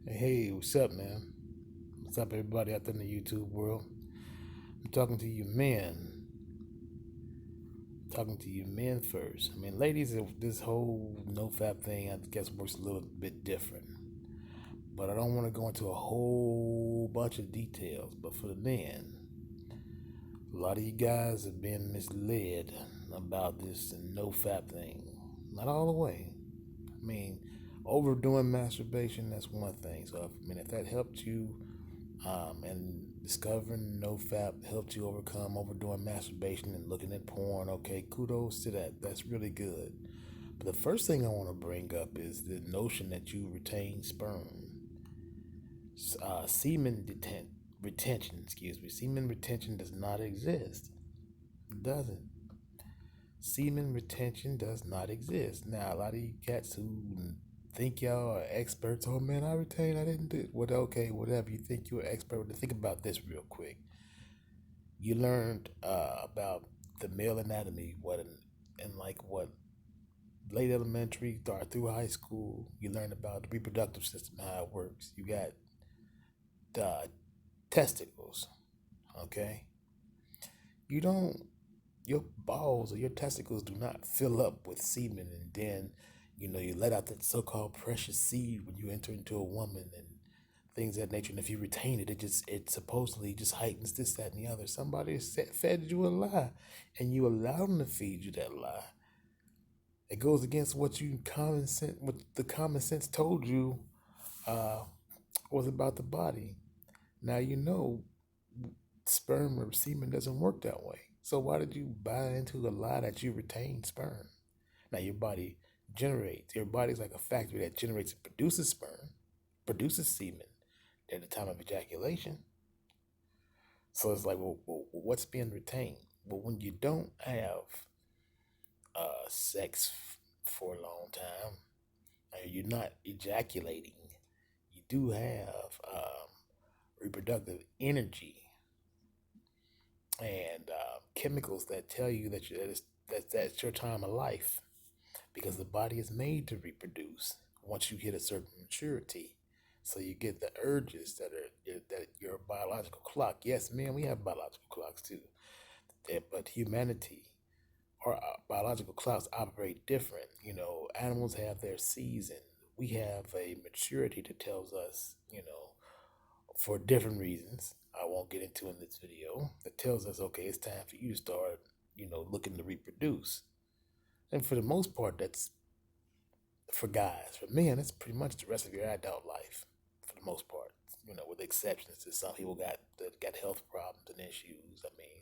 Hey, what's up, man? What's up, everybody out there in the YouTube world? I'm talking to you men. Talking to you men first. I mean, ladies, this whole no fap thing, I guess, works a little bit different. But I don't want to go into a whole bunch of details. But for the men, a lot of you guys have been misled about this no fap thing. Not all the way. I mean, overdoing masturbation, that's one thing. So, if that helped you and discovering NoFap helped you overcome overdoing masturbation and looking at porn. Okay, kudos to that. That's really good. But the first thing I want to bring up is the notion that you retain sperm. Retention, excuse me. Semen retention does not exist. It doesn't. Semen retention does not exist. Now, a lot of you cats who think y'all are experts, oh man, I retain, I didn't do it. Well, okay, whatever. You think you're an expert, think about this real quick. You learned about the male anatomy, what late elementary, start through high school. You learn about the reproductive system, how it works. You got the testicles, okay? You don't your balls or your testicles do not fill up with semen and then you let out that so-called precious seed when you enter into a woman and things of that nature. And if you retain it, it supposedly just heightens this, that, and the other. Somebody fed you a lie, and you allow them to feed you that lie. It goes against what the common sense told you uh, was about the body. Now you know sperm or semen doesn't work that way. So why did you buy into the lie that you retain sperm? Now your body's like a factory that generates and produces sperm, produces semen at the time of ejaculation. So it's like, what's being retained? Well, when you don't have sex for a long time, and you're not ejaculating, you do have reproductive energy and chemicals that tell you that's your time of life because the body is made to reproduce once you hit a certain maturity. So you get the urges that your biological clock. Yes, man, we have biological clocks too, but humanity or biological clocks operate different. Animals have their season. We have a maturity that tells us, for different reasons I won't get into in this video, that tells us, okay, it's time for you to start, looking to reproduce. And for the most part, that's for guys. For men, it's pretty much the rest of your adult life, for the most part. With exceptions to some people got health problems and issues. I mean,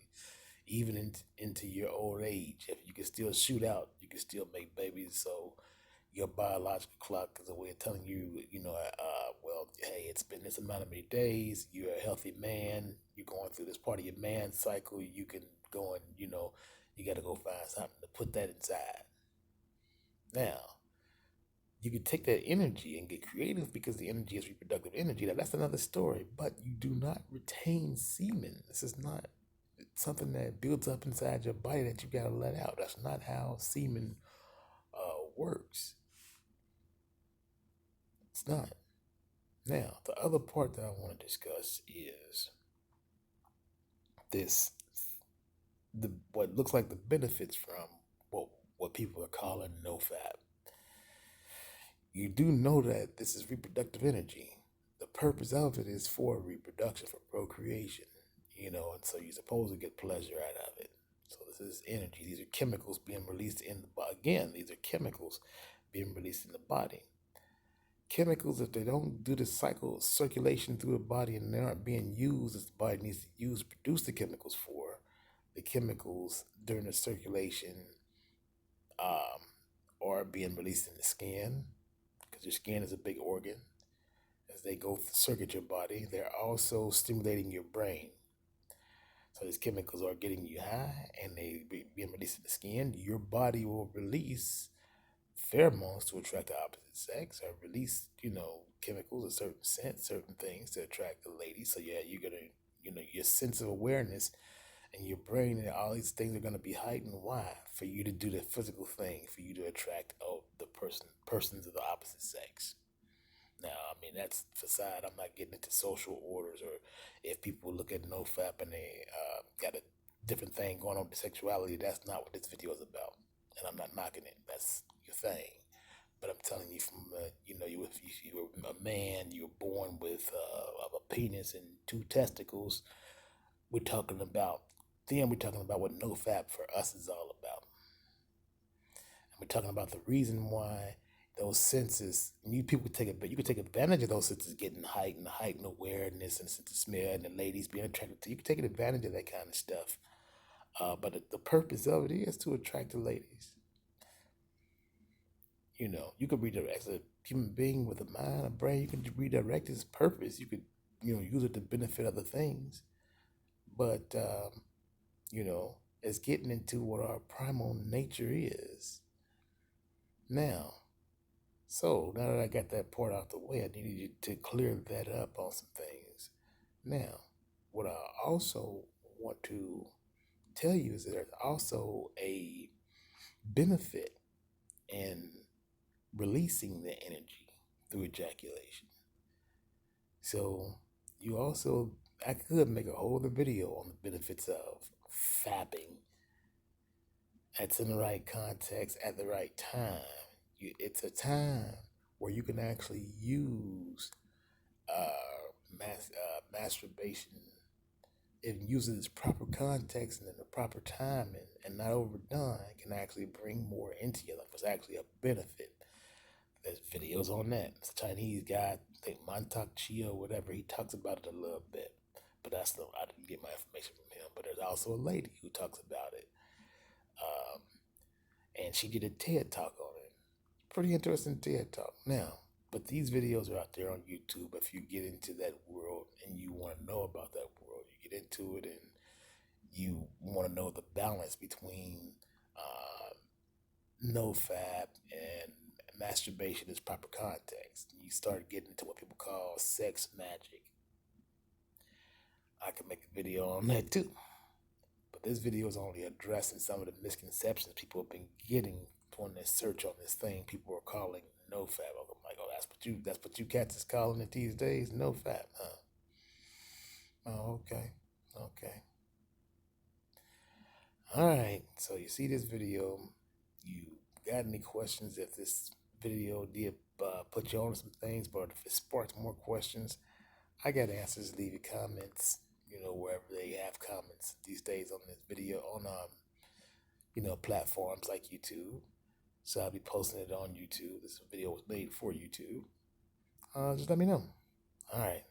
even into your old age, if you can still shoot out, you can still make babies. So your biological clock is a way of telling you, well, hey, it's been this amount of many days. You're a healthy man. You're going through this part of your man cycle. You can go and, you got to go find something to put that inside. Now, you can take that energy and get creative because the energy is reproductive energy. Now, that's another story, but you do not retain semen. This is not something that builds up inside your body that you got to let out. That's not how semen works. It's not. Now, the other part that I want to discuss is this the what looks like the benefits from what people are calling no fap. You do know that this is reproductive energy. The purpose of it is for reproduction, for procreation, and so you're supposed to get pleasure out of it. So this is energy. These are chemicals being released in the body. Again, these are chemicals being released in the body. Chemicals, if they don't do the cycle circulation through the body and they aren't being used as the body needs to use to produce the chemicals for, the chemicals during the circulation um, are being released in the skin because your skin is a big organ. As they go circuit your body, they're also stimulating your brain. So these chemicals are getting you high and being released in the skin. Your body will release pheromones to attract the opposite sex or release, chemicals, a certain scent, certain things to attract the lady. So yeah, you're gonna, your sense of awareness and your brain and all these things are gonna be heightened. Why? For you to do the physical thing, for you to attract the persons of the opposite sex. Now, I mean, that's facade. I'm not getting into social orders or if people look at NoFap and they got a different thing going on with sexuality. That's not what this video is about. And I'm not knocking it. That's your thing. But I'm telling you, from you were a man, you were born with a penis and two testicles. We're talking about we're talking about what NoFap for us is all about. And we're talking about the reason why those senses, you people take it, but you can take advantage of those senses getting heightened awareness and sense of smell, and the ladies being attracted to you. Can take advantage of that kind of stuff. But the purpose of it is to attract the ladies. You could redirect as a human being with a mind, a brain. You can redirect its purpose. You could, use it to benefit other things. But it's getting into what our primal nature is. Now, now that I got that part out the way, I needed you to clear that up on some things. Now, what I also want to tell you is that there's also a benefit in releasing the energy through ejaculation. So I could make a whole other video on the benefits of fapping. That's in the right context at the right time. It's a time where you can actually use masturbation if used in its proper context and in the proper timing and not overdone, can actually bring more into your life. It's actually a benefit. There's videos on that. It's a Chinese guy, I think Mantak Chia or whatever. He talks about it a little bit, but I didn't get my information from him. But there's also a lady who talks about it, um, and she did a TED talk on it. Pretty interesting TED talk. Now, but these videos are out there on YouTube. If you get into that world and you want to know about that world, you get into it and you want to know the balance between NoFap and masturbation is proper context. You start getting into what people call sex magic. I can make a video on that too. But this video is only addressing some of the misconceptions people have been getting on this search on this thing people are calling NoFap. I'm like, oh, that's what you cats is calling it these days, NoFap, huh? Oh, okay. Okay. All right. So you see this video. You got any questions? If this video did put you on some things, but if it sparks more questions, I got answers. Leave your comments, wherever they have comments these days on this video on platforms like YouTube. So I'll be posting it on YouTube. This video was made for YouTube. Just let me know. All right.